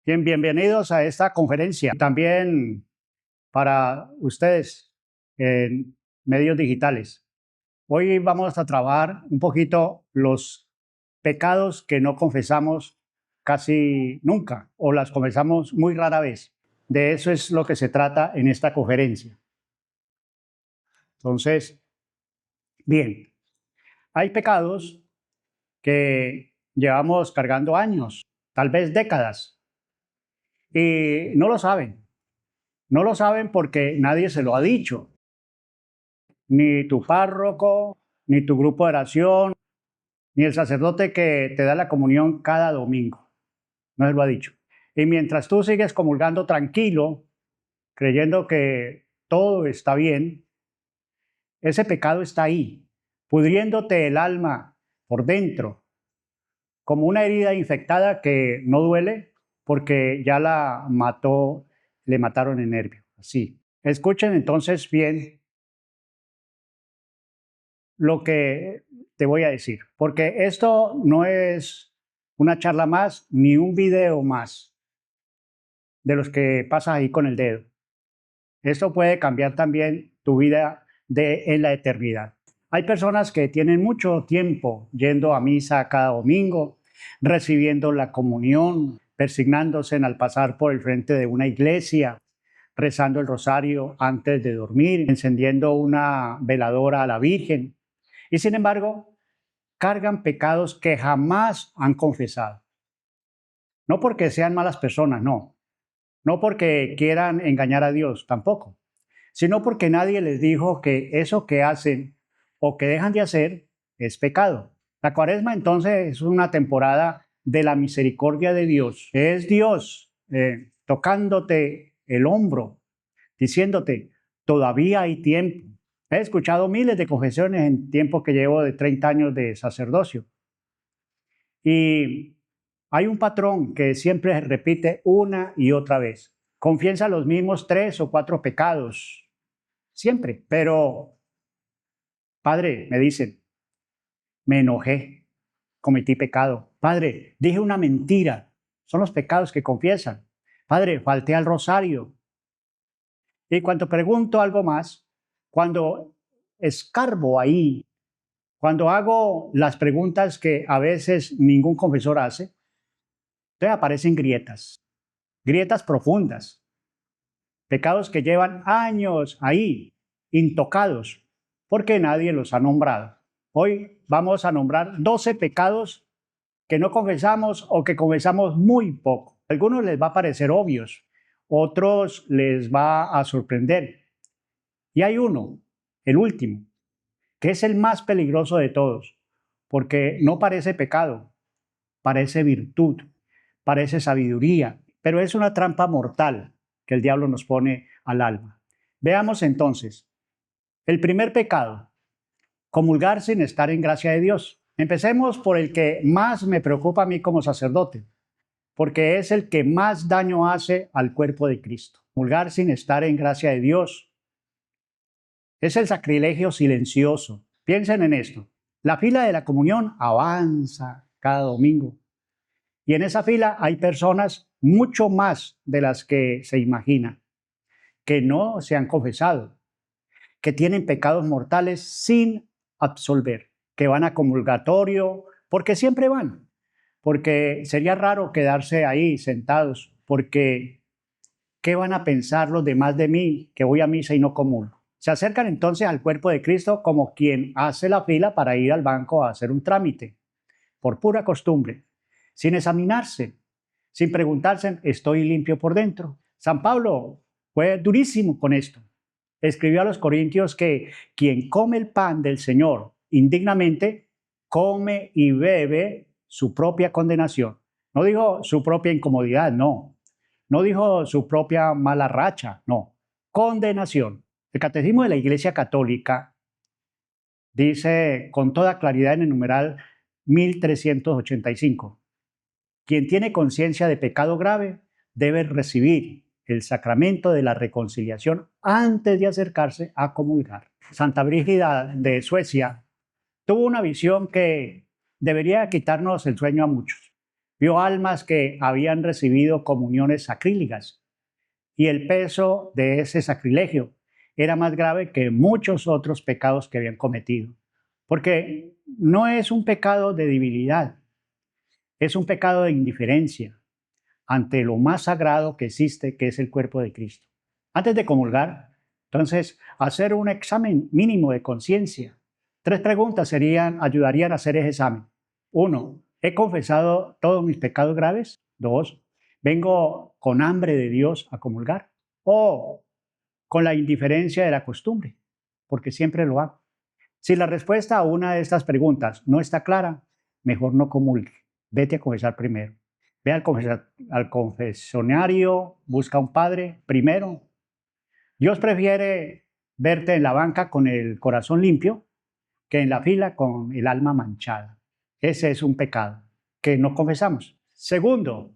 Bien, bienvenidos a esta conferencia. También para ustedes en medios digitales. Hoy vamos a trabajar un poquito los pecados que no confesamos casi nunca o las confesamos muy rara vez. De eso es lo que se trata en esta conferencia. Entonces, bien, hay pecados que llevamos cargando años, tal vez décadas, y no lo saben. No lo saben porque nadie se lo ha dicho. Ni tu párroco, ni tu grupo de oración, ni el sacerdote que te da la comunión cada domingo. No se lo ha dicho. Y mientras tú sigues comulgando tranquilo, creyendo que todo está bien, ese pecado está ahí, pudriéndote el alma por dentro, como una herida infectada que no duele porque ya la mató, le mataron el nervio. Así. Escuchen entonces bien lo que te voy a decir, porque esto no es una charla más ni un video más de los que pasas ahí con el dedo. Esto puede cambiar también tu vida en la eternidad. Hay personas que tienen mucho tiempo yendo a misa cada domingo, recibiendo la comunión, persignándose al pasar por el frente de una iglesia, rezando el rosario antes de dormir, encendiendo una veladora a la Virgen. Y sin embargo, cargan pecados que jamás han confesado. No porque sean malas personas, no. No porque quieran engañar a Dios, tampoco. Sino porque nadie les dijo que eso que hacen o que dejan de hacer es pecado. La cuaresma entonces es una temporada de la misericordia de Dios. Es Dios tocándote el hombro, diciéndote, todavía hay tiempo. He escuchado miles de confesiones en tiempo que llevo de 30 años de sacerdocio. Y hay un patrón que siempre se repite una y otra vez. Confiesa los mismos 3 o 4 pecados, siempre. Pero, padre, me dicen, me enojé, cometí pecado. Padre, dije una mentira. Son los pecados que confiesan. Padre, falté al rosario. Y cuando pregunto algo más, cuando escarbo ahí, cuando hago las preguntas que a veces ningún confesor hace, entonces aparecen grietas, grietas profundas, pecados que llevan años ahí, intocados, porque nadie los ha nombrado. Hoy vamos a nombrar 12 pecados que no confesamos o que confesamos muy poco. A algunos les va a parecer obvios, otros les va a sorprender. Y hay uno, el último, que es el más peligroso de todos, porque no parece pecado, parece virtud, parece sabiduría, pero es una trampa mortal que el diablo nos pone al alma. Veamos entonces, el primer pecado, comulgar sin estar en gracia de Dios. Empecemos por el que más me preocupa a mí como sacerdote, porque es el que más daño hace al cuerpo de Cristo. Comulgar sin estar en gracia de Dios es el sacrilegio silencioso. Piensen en esto. La fila de la comunión avanza cada domingo. Y en esa fila hay personas mucho más de las que se imagina, que no se han confesado, que tienen pecados mortales sin absolver, que van a comulgatorio, porque siempre van, porque sería raro quedarse ahí sentados, porque ¿qué van a pensar los demás de mí que voy a misa y no comulgo? Se acercan entonces al cuerpo de Cristo como quien hace la fila para ir al banco a hacer un trámite, por pura costumbre, sin examinarse, sin preguntarse, ¿estoy limpio por dentro? San Pablo fue durísimo con esto. Escribió a los corintios que quien come el pan del Señor indignamente, come y bebe su propia condenación. No dijo su propia incomodidad, no. No dijo su propia mala racha, no. Condenación. El Catecismo de la Iglesia Católica dice con toda claridad en el numeral 1385, quien tiene conciencia de pecado grave debe recibir el sacramento de la reconciliación antes de acercarse a comulgar. Santa Brígida de Suecia tuvo una visión que debería quitarnos el sueño a muchos. Vio almas que habían recibido comuniones sacrílegas y el peso de ese sacrilegio era más grave que muchos otros pecados que habían cometido. Porque no es un pecado de debilidad, es un pecado de indiferencia ante lo más sagrado que existe, que es el cuerpo de Cristo. Antes de comulgar, entonces, hacer un examen mínimo de conciencia. 3 preguntas ayudarían a hacer ese examen. 1, ¿he confesado todos mis pecados graves? 2, ¿vengo con hambre de Dios a comulgar? ¿O con la indiferencia de la costumbre? Porque siempre lo hago. Si la respuesta a una de estas preguntas no está clara, mejor no comulgue. Vete a confesar primero. Ve al confesionario, busca un padre primero. Dios prefiere verte en la banca con el corazón limpio que en la fila con el alma manchada. Ese es un pecado que no confesamos. Segundo,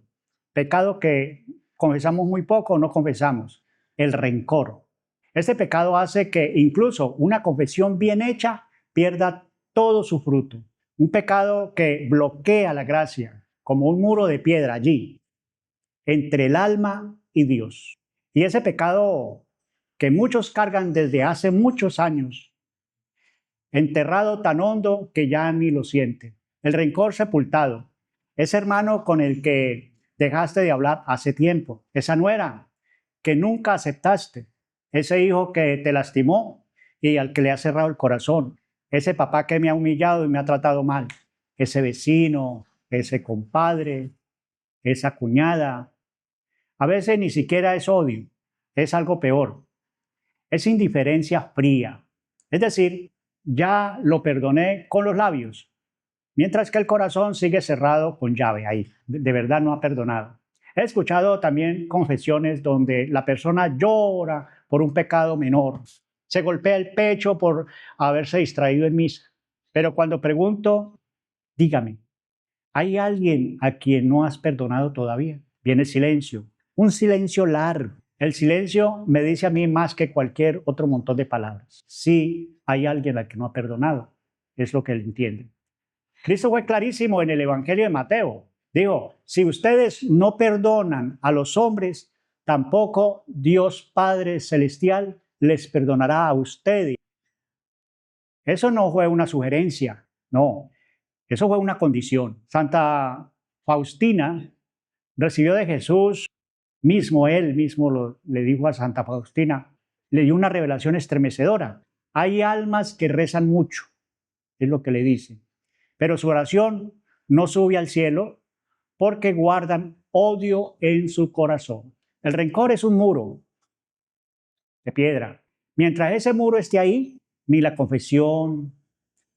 pecado que confesamos muy poco o no confesamos, el rencor. Este pecado hace que incluso una confesión bien hecha pierda todo su fruto. Un pecado que bloquea la gracia, como un muro de piedra allí, entre el alma y Dios. Y ese pecado que muchos cargan desde hace muchos años, enterrado tan hondo que ya ni lo siente. El rencor sepultado, ese hermano con el que dejaste de hablar hace tiempo, esa nuera que nunca aceptaste, ese hijo que te lastimó y al que le has cerrado el corazón, ese papá que me ha humillado y me ha tratado mal, ese vecino, ese compadre, esa cuñada. A veces ni siquiera es odio, es algo peor. Es indiferencia fría. Es decir, ya lo perdoné con los labios, mientras que el corazón sigue cerrado con llave ahí. De verdad no ha perdonado. He escuchado también confesiones donde la persona llora por un pecado menor, se golpea el pecho por haberse distraído en misa. Pero cuando pregunto, dígame, ¿hay alguien a quien no has perdonado todavía? Viene silencio, un silencio largo. El silencio me dice a mí más que cualquier otro montón de palabras. Sí, hay alguien al que no ha perdonado. Es lo que él entiende. Cristo fue clarísimo en el Evangelio de Mateo. Dijo, si ustedes no perdonan a los hombres, tampoco Dios Padre Celestial les perdonará a ustedes. Eso no fue una sugerencia, no. Eso fue una condición. Santa Faustina recibió de Jesús mismo, él mismo le dijo a Santa Faustina, le dio una revelación estremecedora. Hay almas que rezan mucho, es lo que le dice, pero su oración no sube al cielo porque guardan odio en su corazón. El rencor es un muro de piedra. Mientras ese muro esté ahí, ni la confesión,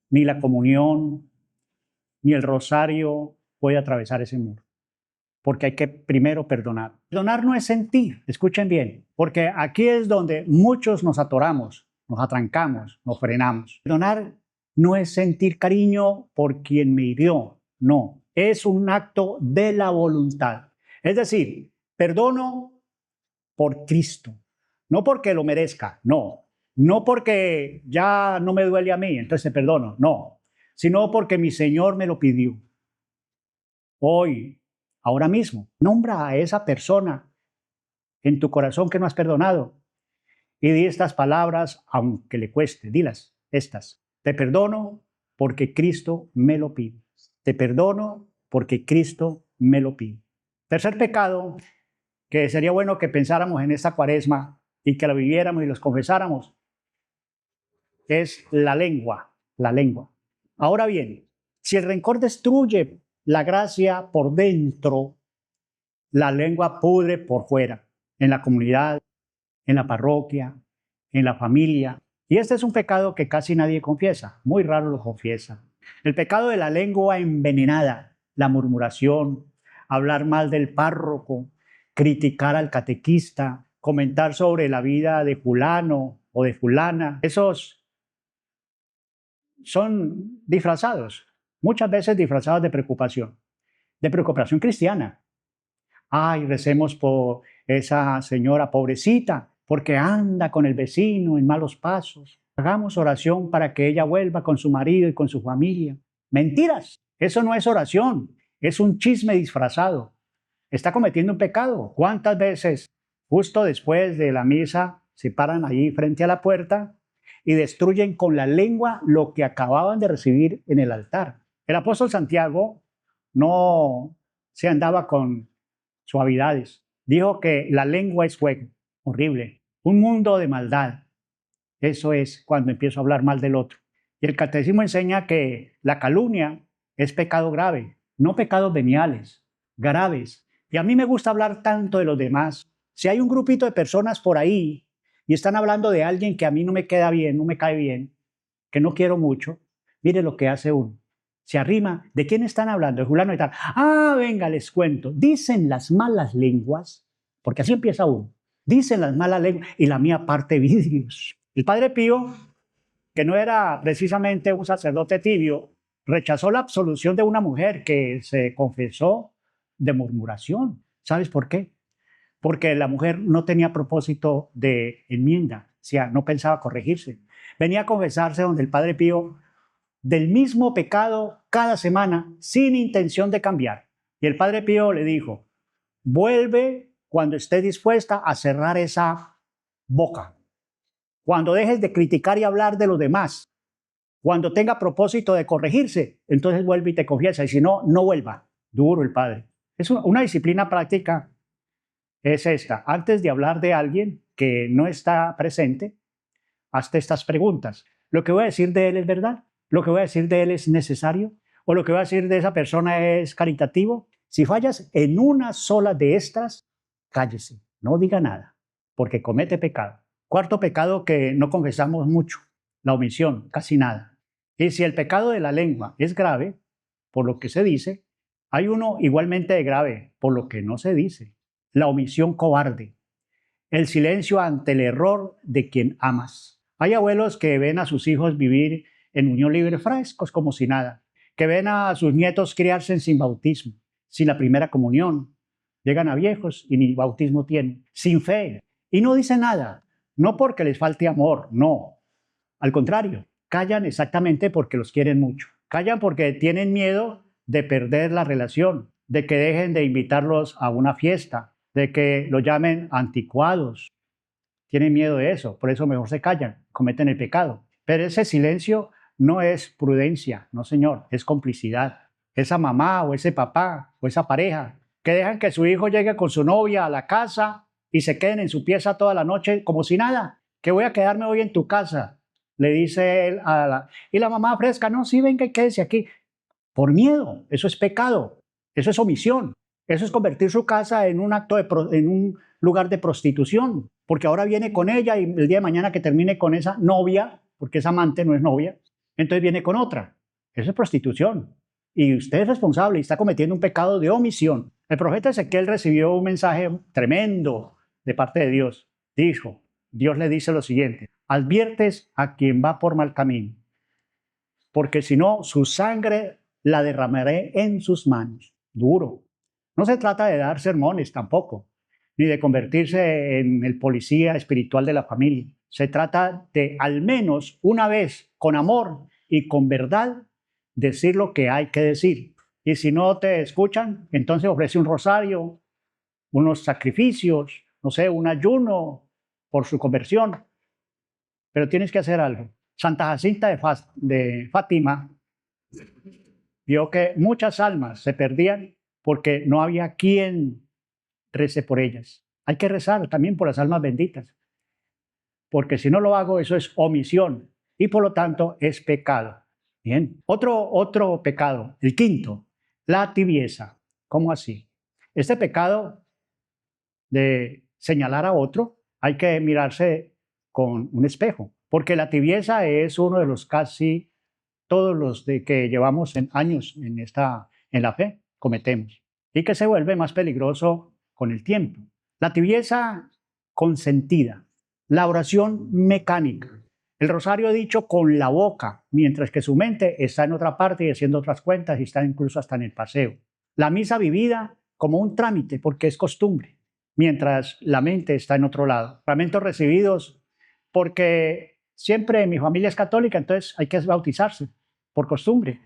ni la comunión, ni el rosario puede atravesar ese muro. Porque hay que primero perdonar. Perdonar no es sentir, escuchen bien, porque aquí es donde muchos nos atoramos, nos atrancamos, nos frenamos. Perdonar no es sentir cariño por quien me hirió, no, es un acto de la voluntad. Es decir, perdono por Cristo, no porque lo merezca, no porque ya no me duele a mí, entonces te perdono, no, sino porque mi Señor me lo pidió. Hoy, ahora mismo, nombra a esa persona en tu corazón que no has perdonado y di estas palabras, aunque le cueste, dilas, estas. Te perdono porque Cristo me lo pide. Te perdono porque Cristo me lo pide. Tercer pecado, que sería bueno que pensáramos en esta cuaresma y que la viviéramos y los confesáramos, es la lengua, la lengua. Ahora bien, si el rencor destruye la gracia por dentro, la lengua pudre por fuera, en la comunidad, en la parroquia, en la familia. Y este es un pecado que casi nadie confiesa, muy raro lo confiesa. El pecado de la lengua envenenada, la murmuración, hablar mal del párroco, criticar al catequista, comentar sobre la vida de fulano o de fulana. Esos son disfrazados, muchas veces disfrazados de preocupación cristiana. Ay, recemos por esa señora pobrecita, porque anda con el vecino en malos pasos. Hagamos oración para que ella vuelva con su marido y con su familia. Mentiras, eso no es oración, es un chisme disfrazado. Está cometiendo un pecado. ¿Cuántas veces, justo después de la misa, se paran allí frente a la puerta y destruyen con la lengua lo que acababan de recibir en el altar? El apóstol Santiago no se andaba con suavidades. Dijo que la lengua es fuego, horrible, un mundo de maldad. Eso es cuando empiezo a hablar mal del otro. Y el catecismo enseña que la calumnia es pecado grave, no pecados veniales, graves. Y a mí me gusta hablar tanto de los demás. Si hay un grupito de personas por ahí y están hablando de alguien que a mí no me queda bien, no me cae bien, que no quiero mucho, mire lo que hace uno. Se arrima, ¿de quién están hablando? De fulano y tal. Ah, venga, les cuento. Dicen las malas lenguas, porque así empieza uno. Dicen las malas lenguas y la mía parte vidrios. El Padre Pío, que no era precisamente un sacerdote tibio, rechazó la absolución de una mujer que se confesó de murmuración. ¿Sabes por qué? Porque la mujer no tenía propósito de enmienda, o sea, no pensaba corregirse. Venía a confesarse donde el Padre Pío del mismo pecado cada semana sin intención de cambiar. Y el Padre Pío le dijo, vuelve cuando estés dispuesta a cerrar esa boca, cuando dejes de criticar y hablar de los demás, cuando tenga propósito de corregirse, entonces vuelve y te confiesa, y si no, no vuelva. Duro el Padre. Es una disciplina práctica, es esta. Antes de hablar de alguien que no está presente, hazte estas preguntas. ¿Lo que voy a decir de él es verdad? ¿Lo que voy a decir de él es necesario? ¿O lo que voy a decir de esa persona es caritativo? Si fallas en una sola de estas, cállese, no diga nada, porque comete pecado. Cuarto pecado que no confesamos mucho, la omisión, casi nada. Y si el pecado de la lengua es grave, por lo que se dice, hay uno igualmente grave, por lo que no se dice, la omisión cobarde, el silencio ante el error de quien amas. Hay abuelos que ven a sus hijos vivir en unión libre frescos como si nada, que ven a sus nietos criarse sin bautismo, sin la primera comunión. Llegan a viejos y ni bautismo tienen, sin fe, y no dicen nada, no porque les falte amor, no. Al contrario, callan exactamente porque los quieren mucho. Callan porque tienen miedo de perder la relación, de que dejen de invitarlos a una fiesta, de que lo llamen anticuados. Tienen miedo de eso, por eso mejor se callan, cometen el pecado. Pero ese silencio no es prudencia, no señor, es complicidad. Esa mamá o ese papá o esa pareja que dejan que su hijo llegue con su novia a la casa y se queden en su pieza toda la noche como si nada, que voy a quedarme hoy en tu casa, le dice él a la... Y la mamá fresca, no, sí, venga y quédese aquí. Por miedo, eso es pecado, eso es omisión, eso es convertir su casa en un en un lugar de prostitución, porque ahora viene con ella y el día de mañana que termine con esa novia, porque es amante, no es novia, entonces viene con otra. Eso es prostitución. Y usted es responsable y está cometiendo un pecado de omisión. El profeta Ezequiel recibió un mensaje tremendo de parte de Dios. Dijo, Dios le dice lo siguiente, adviertes a quien va por mal camino, porque si no, su sangre la derramaré en sus manos. Duro. No se trata de dar sermones tampoco, ni de convertirse en el policía espiritual de la familia. Se trata de, al menos una vez, con amor y con verdad, decir lo que hay que decir. Y si no te escuchan, entonces ofrece un rosario, unos sacrificios, no sé, un ayuno por su conversión. Pero tienes que hacer algo. Santa Jacinta de Fátima vio que muchas almas se perdían porque no había quien rece por ellas. Hay que rezar también por las almas benditas, porque si no lo hago, eso es omisión y por lo tanto es pecado. Bien, otro pecado, el quinto, la tibieza. ¿Cómo así? Este pecado de señalar a otro, hay que mirarse con un espejo, porque la tibieza es uno de los casi todos los de que llevamos años en la fe cometemos y que se vuelve más peligroso con el tiempo. La tibieza consentida, la oración mecánica, el rosario dicho con la boca, mientras que su mente está en otra parte y haciendo otras cuentas y está incluso hasta en el paseo. La misa vivida como un trámite porque es costumbre, mientras la mente está en otro lado. Sacramentos recibidos porque siempre mi familia es católica, entonces hay que bautizarse por costumbre,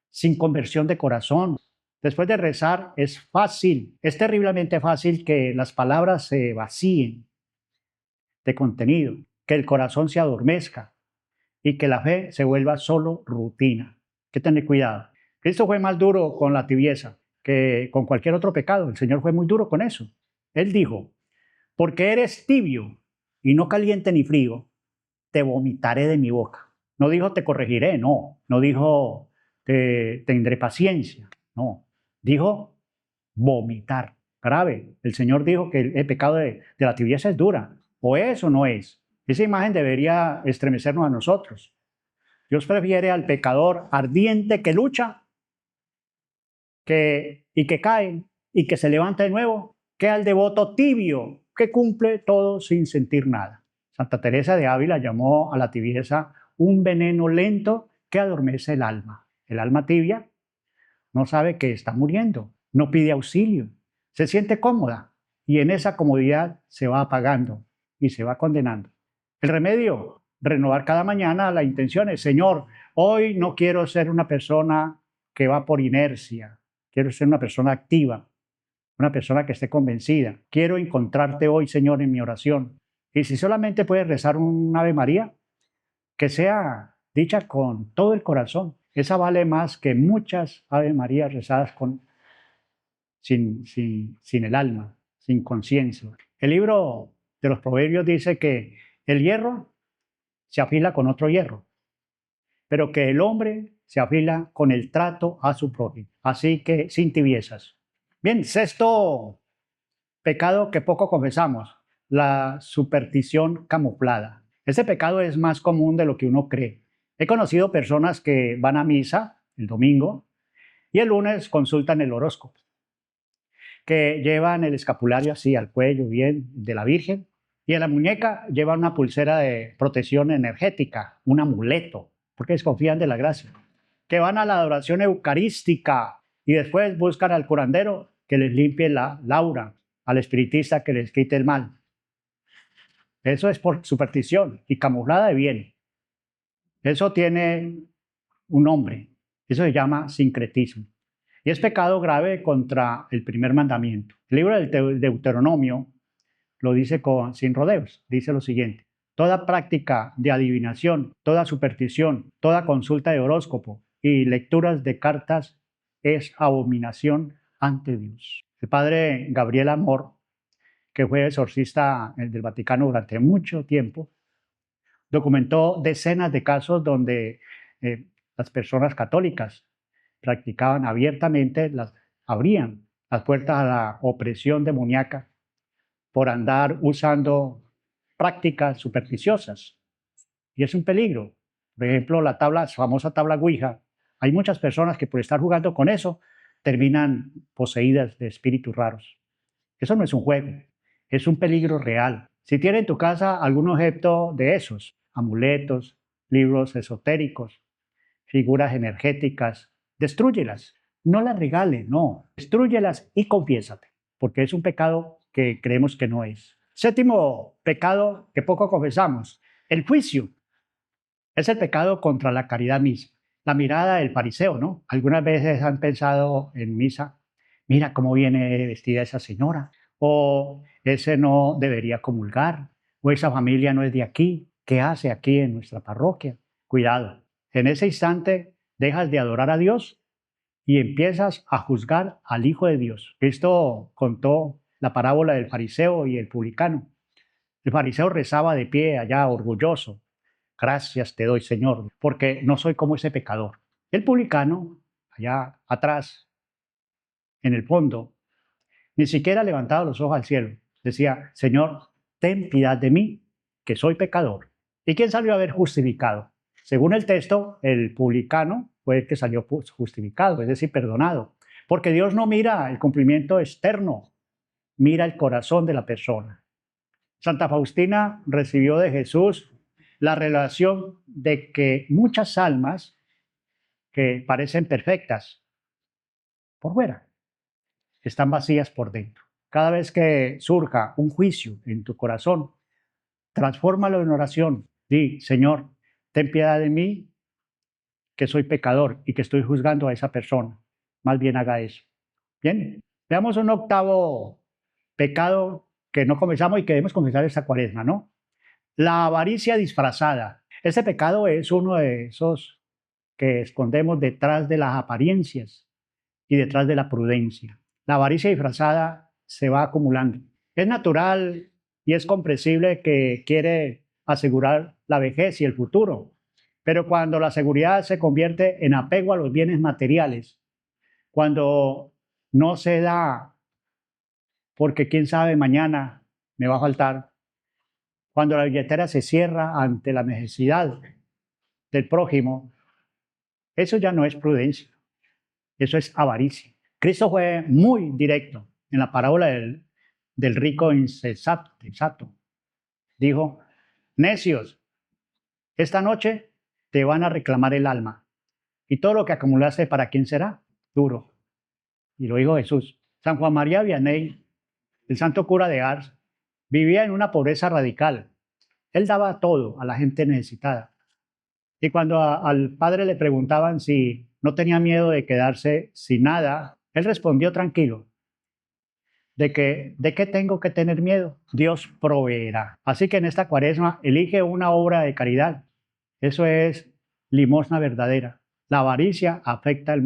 sin conversión de corazón. Después de rezar es fácil, es terriblemente fácil que las palabras se vacíen de contenido, que el corazón se adormezca y que la fe se vuelva solo rutina. Hay que tener cuidado. Cristo fue más duro con la tibieza que con cualquier otro pecado. El Señor fue muy duro con eso. Él dijo, porque eres tibio y no caliente ni frío, te vomitaré de mi boca. No dijo te corregiré, no. No dijo te tendré paciencia, no. Dijo vomitar. Grave. El Señor dijo que el pecado de la tibieza es dura. O es o no es. Esa imagen debería estremecernos a nosotros. Dios prefiere al pecador ardiente que lucha y que cae y que se levanta de nuevo, que al devoto tibio que cumple todo sin sentir nada. Santa Teresa de Ávila llamó a la tibieza un veneno lento que adormece el alma. El alma tibia no sabe que está muriendo, no pide auxilio, se siente cómoda y en esa comodidad se va apagando y se va condenando. El remedio, renovar cada mañana las intenciones. Señor, hoy no quiero ser una persona que va por inercia, quiero ser una persona activa, una persona que esté convencida. Quiero encontrarte hoy, Señor, en mi oración. Y si solamente puedes rezar un Ave María, que sea dicha con todo el corazón. Esa vale más que muchas Ave Marías rezadas sin el alma, sin conciencia. El libro de los Proverbios dice que el hierro se afila con otro hierro, pero que el hombre se afila con el trato a su prójimo. Así que sin tibiezas. Bien, sexto pecado que poco confesamos, la superstición camuflada. Ese pecado es más común de lo que uno cree. He conocido personas que van a misa el domingo y el lunes consultan el horóscopo, que llevan el escapulario así al cuello bien de la Virgen y en la muñeca llevan una pulsera de protección energética, un amuleto, porque desconfían de la gracia, que van a la adoración eucarística y después buscan al curandero que les limpie la aura, al espiritista que les quite el mal. Eso es por superstición y camuflada de bien. Eso tiene un nombre, eso se llama sincretismo. Y es pecado grave contra el primer mandamiento. El libro del Deuteronomio lo dice sin rodeos, dice lo siguiente: toda práctica de adivinación, toda superstición, toda consulta de horóscopo y lecturas de cartas es abominación ante Dios. El padre Gabriel Amor, que fue exorcista del Vaticano durante mucho tiempo, documentó decenas de casos donde las personas católicas practicaban abiertamente, abrían las puertas a la opresión demoníaca por andar usando prácticas supersticiosas. Y es un peligro. Por ejemplo, la famosa tabla Ouija. Hay muchas personas que por estar jugando con eso terminan poseídas de espíritus raros. Eso no es un juego, es un peligro real. Si tienes en tu casa algún objeto de esos, amuletos, libros esotéricos, figuras energéticas, destrúyelas. No las regales, no. Destrúyelas y confiésate, porque es un pecado que creemos que no es. Séptimo pecado que poco confesamos, el juicio. Es el pecado contra la caridad misma. La mirada del fariseo, ¿no? Algunas veces han pensado en misa, mira cómo viene vestida esa señora, o ese no debería comulgar, o esa familia no es de aquí, ¿qué hace aquí en nuestra parroquia? Cuidado, en ese instante dejas de adorar a Dios y empiezas a juzgar al Hijo de Dios. Cristo contó la parábola del fariseo y el publicano. El fariseo rezaba de pie allá, orgulloso. Gracias te doy, Señor, porque no soy como ese pecador. El publicano, allá atrás, en el fondo, ni siquiera levantaba los ojos al cielo. Decía, Señor, ten piedad de mí, que soy pecador. ¿Y quién salió a ver justificado? Según el texto, el publicano fue el que salió justificado, es decir, perdonado. Porque Dios no mira el cumplimiento externo, mira el corazón de la persona. Santa Faustina recibió de Jesús la revelación de que muchas almas que parecen perfectas por fuera están vacías por dentro. Cada vez que surja un juicio en tu corazón, transfórmalo en oración. Di, Señor, ten piedad de mí, que soy pecador y que estoy juzgando a esa persona. Más bien haga eso. Bien, veamos un octavo pecado que no confesamos y que debemos confesar esta cuaresma, ¿no? La avaricia disfrazada. Este pecado es uno de esos que escondemos detrás de las apariencias y detrás de la prudencia. La avaricia disfrazada se va acumulando. Es natural y es comprensible que quiere asegurar la vejez y el futuro, pero cuando la seguridad se convierte en apego a los bienes materiales, cuando no se da porque quién sabe mañana me va a faltar, cuando la billetera se cierra ante la necesidad del prójimo, eso ya no es prudencia, eso es avaricia. Cristo fue muy directo en la parábola del rico insensato. Dijo, necios, esta noche te van a reclamar el alma. Y todo lo que acumulaste, ¿para quién será? Duro. Y lo dijo Jesús. San Juan María Vianney, el santo cura de Ars, vivía en una pobreza radical. Él daba todo a la gente necesitada. Y cuando al padre le preguntaban si no tenía miedo de quedarse sin nada, él respondió tranquilo, ¿de qué tengo que tener miedo? Dios proveerá. Así que en esta cuaresma elige una obra de caridad. Eso es limosna verdadera. La avaricia afecta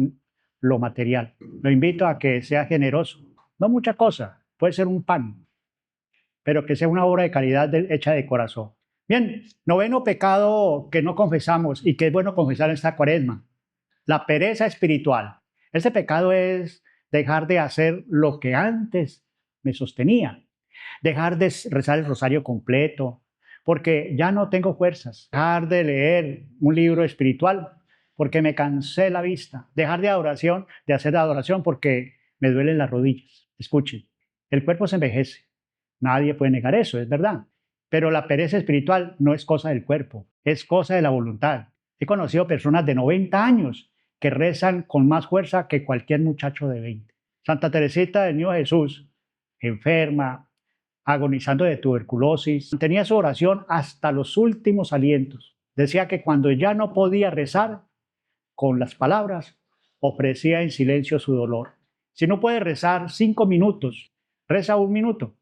lo material. Lo invito a que sea generoso. No mucha cosa, puede ser un pan, pero que sea una obra de caridad hecha de corazón. Bien, noveno pecado que no confesamos y que es bueno confesar en esta cuaresma, la pereza espiritual. Este pecado es dejar de hacer lo que antes me sostenía, dejar de rezar el rosario completo, porque ya no tengo fuerzas, dejar de leer un libro espiritual, porque me cansé la vista, dejar de hacer la adoración porque me duelen las rodillas. Escuchen, el cuerpo se envejece, nadie puede negar eso, es verdad, pero la pereza espiritual no es cosa del cuerpo, es cosa de la voluntad. He conocido personas de 90 años que rezan con más fuerza que cualquier muchacho de 20. Santa Teresita del Niño Jesús, enferma, agonizando de tuberculosis, tenía su oración hasta los últimos alientos. Decía que cuando ya no podía rezar con las palabras, ofrecía en silencio su dolor. Si no puede rezar 5 minutos, reza 1 minuto.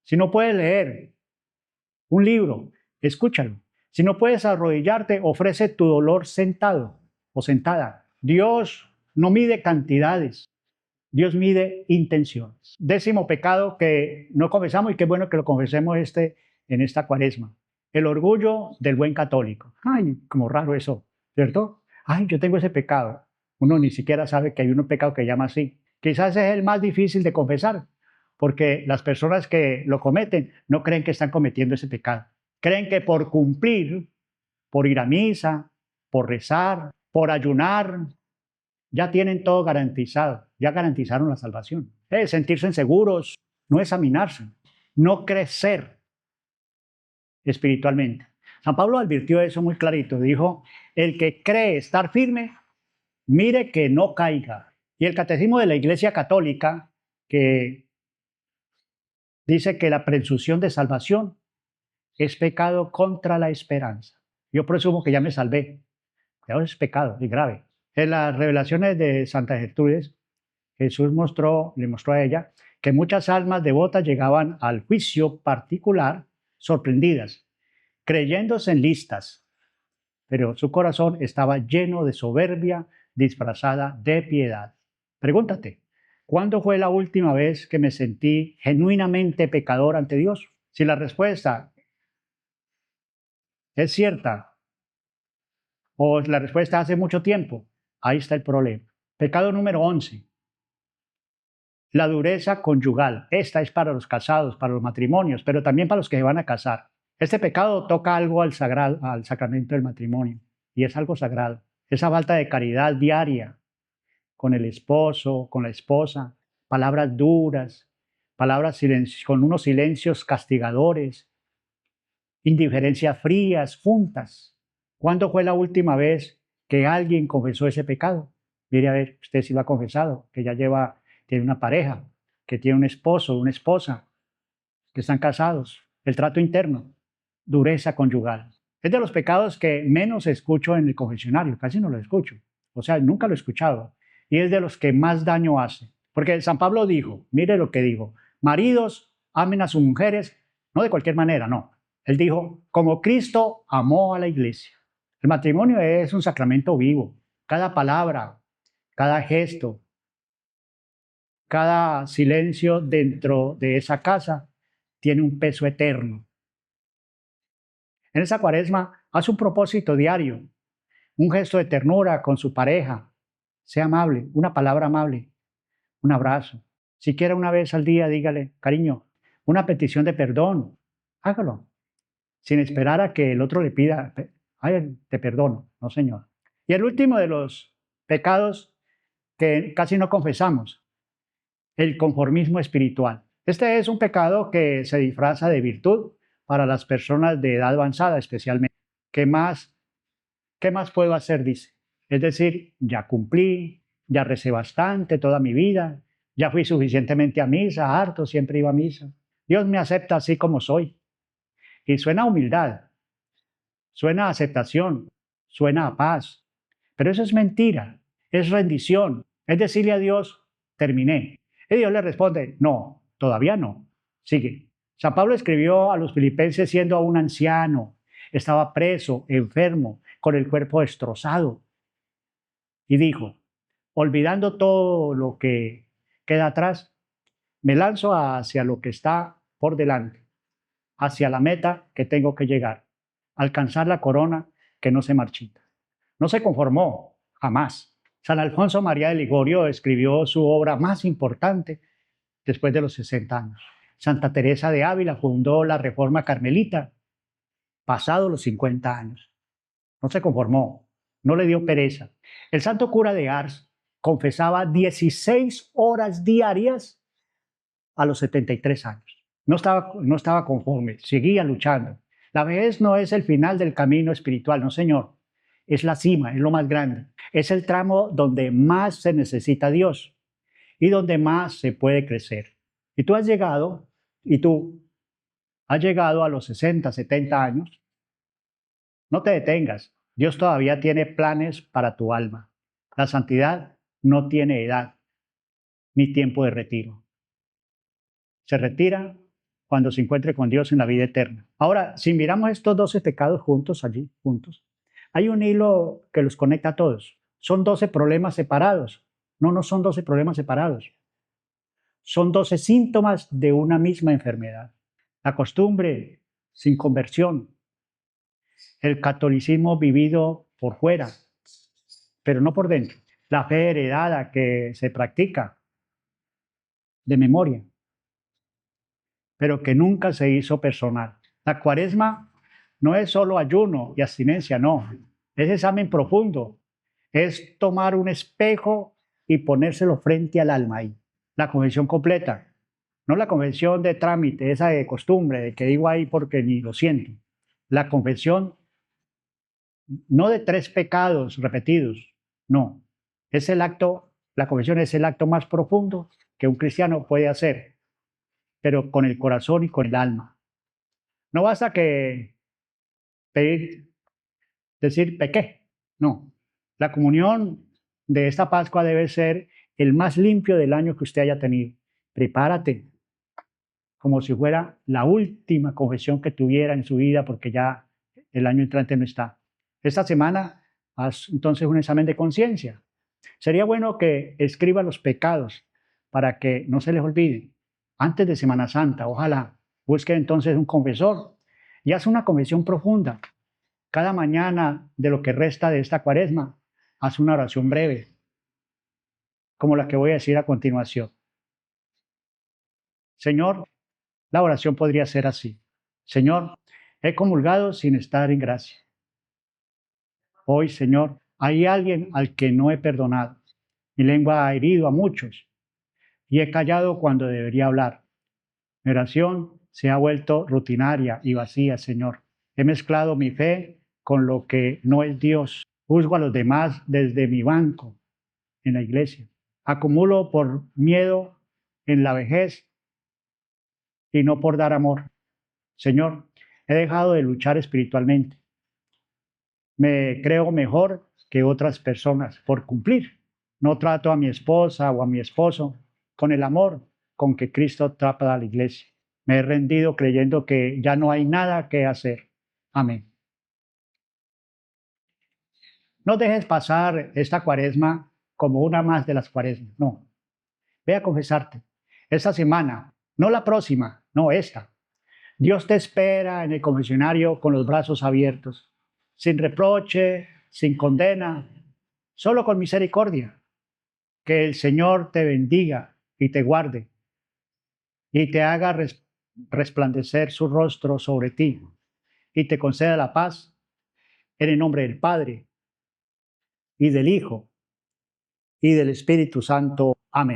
Si no puedes leer un libro, escúchalo. Si no puedes arrodillarte, ofrece tu dolor sentado o sentada. Dios no mide cantidades, Dios mide intenciones. Décimo pecado que no confesamos y qué bueno que lo confesemos en esta cuaresma. El orgullo del buen católico. Ay, como raro eso, ¿cierto? Ay, yo tengo ese pecado. Uno ni siquiera sabe que hay un pecado que llama así. Quizás es el más difícil de confesar, porque las personas que lo cometen no creen que están cometiendo ese pecado. Creen que por cumplir, por ir a misa, por rezar, por ayunar, ya tienen todo garantizado, ya garantizaron la salvación. Es sentirse inseguros, no examinarse, no crecer espiritualmente. San Pablo advirtió eso muy clarito, dijo, el que cree estar firme, mire que no caiga. Y el catecismo de la Iglesia Católica, que dice que la presunción de salvación es pecado contra la esperanza. Yo presumo que ya me salvé. Cuidado, es pecado, es grave. En las revelaciones de Santa Gertrudis, Jesús le mostró a ella que muchas almas devotas llegaban al juicio particular sorprendidas, creyéndose en listas, pero su corazón estaba lleno de soberbia disfrazada de piedad. Pregúntate, ¿cuándo fue la última vez que me sentí genuinamente pecador ante Dios? Si la respuesta es cierta o la respuesta hace mucho tiempo, ahí está el problema. Pecado número 11. La dureza conyugal. Esta es para los casados, para los matrimonios, pero también para los que se van a casar. Este pecado toca algo al sacramento del matrimonio, y es algo sagrado. Esa falta de caridad diaria con el esposo, con la esposa, palabras duras, con unos silencios castigadores, indiferencias frías, juntas. ¿Cuándo fue la última vez que alguien confesó ese pecado? Mire a ver, usted sí lo ha confesado, que ya tiene una pareja, que tiene un esposo, una esposa, que están casados. El trato interno, dureza conyugal. Es de los pecados que menos escucho en el confesionario, casi no lo escucho. O sea, nunca lo he escuchado. Y es de los que más daño hace. Porque San Pablo dijo, mire lo que dijo, maridos, amen a sus mujeres, no de cualquier manera, no. Él dijo, como Cristo amó a la iglesia. El matrimonio es un sacramento vivo. Cada palabra, cada gesto, cada silencio dentro de esa casa tiene un peso eterno. En esa cuaresma, haz un propósito diario, un gesto de ternura con su pareja. Sea amable, una palabra amable, un abrazo. Siquiera una vez al día dígale, cariño, una petición de perdón. Hágalo, sin esperar a que el otro le pida, ay, te perdono. No, señor. Y el último de los pecados que casi no confesamos, el conformismo espiritual. Este es un pecado que se disfraza de virtud para las personas de edad avanzada especialmente. ¿Qué más puedo hacer? Dice. Es decir, ya cumplí, ya recé bastante toda mi vida, ya fui suficientemente a misa, harto, siempre iba a misa. Dios me acepta así como soy. Y suena a humildad, suena a aceptación, suena a paz. Pero eso es mentira, es rendición, es decirle a Dios, terminé. Y Dios le responde, no, todavía no. Sigue. San Pablo escribió a los filipenses siendo aún anciano, estaba preso, enfermo, con el cuerpo destrozado. Y dijo, olvidando todo lo que queda atrás, me lanzo hacia lo que está por delante, hacia la meta que tengo que llegar, alcanzar la corona que no se marchita. No se conformó, jamás. San Alfonso María de Ligorio escribió su obra más importante después de los 60 años. Santa Teresa de Ávila fundó la Reforma Carmelita, pasados los 50 años. No se conformó, no le dio pereza. El santo cura de Ars confesaba 16 horas diarias a los 73 años. No estaba conforme, seguía luchando. La vejez no es el final del camino espiritual, no, señor. Es la cima, es lo más grande. Es el tramo donde más se necesita a Dios y donde más se puede crecer. Y tú has llegado a los 60, 70 años. No te detengas. Dios todavía tiene planes para tu alma. La santidad no tiene edad ni tiempo de retiro. Se retira cuando se encuentre con Dios en la vida eterna. Ahora, si miramos estos 12 pecados juntos, allí, juntos, hay un hilo que los conecta a todos. Son 12 problemas separados. No, no son 12 problemas separados. Son 12 síntomas de una misma enfermedad. La costumbre sin conversión. El catolicismo vivido por fuera, pero no por dentro. La fe heredada que se practica de memoria, pero que nunca se hizo personal. La cuaresma no es solo ayuno y abstinencia, no. Es examen profundo. Es tomar un espejo y ponérselo frente al alma ahí. La confesión completa. No la confesión de trámite, esa de costumbre, de que digo ahí porque ni lo siento. La confesión no de 3 pecados repetidos, no. Es el acto, la confesión es el acto más profundo que un cristiano puede hacer, pero con el corazón y con el alma. No basta que decir pequé, no. La comunión de esta Pascua debe ser el más limpio del año que usted haya tenido. Prepárate como si fuera la última confesión que tuviera en su vida porque ya el año entrante no está. Esta semana haz entonces un examen de conciencia. Sería bueno que escriba los pecados para que no se les olvide. Antes de Semana Santa, ojalá busque entonces un confesor y haz una confesión profunda. Cada mañana de lo que resta de esta cuaresma, haz una oración breve, como la que voy a decir a continuación. Señor, la oración podría ser así. Señor, he comulgado sin estar en gracia. Hoy, Señor, hay alguien al que no he perdonado. Mi lengua ha herido a muchos y he callado cuando debería hablar. Mi oración se ha vuelto rutinaria y vacía, Señor. He mezclado mi fe con lo que no es Dios. Juzgo a los demás desde mi banco en la iglesia. Acumulo por miedo en la vejez y no por dar amor. Señor, he dejado de luchar espiritualmente. Me creo mejor que otras personas por cumplir. No trato a mi esposa o a mi esposo con el amor con que Cristo trata a la iglesia. Me he rendido creyendo que ya no hay nada que hacer. Amén. No dejes pasar esta cuaresma como una más de las cuaresmas. No. Ve a confesarte. Esta semana, no la próxima, no esta. Dios te espera en el confesionario con los brazos abiertos, sin reproche, sin condena, solo con misericordia. Que el Señor te bendiga y te guarde y te haga resplandecer su rostro sobre ti y te conceda la paz en el nombre del Padre y del Hijo y del Espíritu Santo. Amén.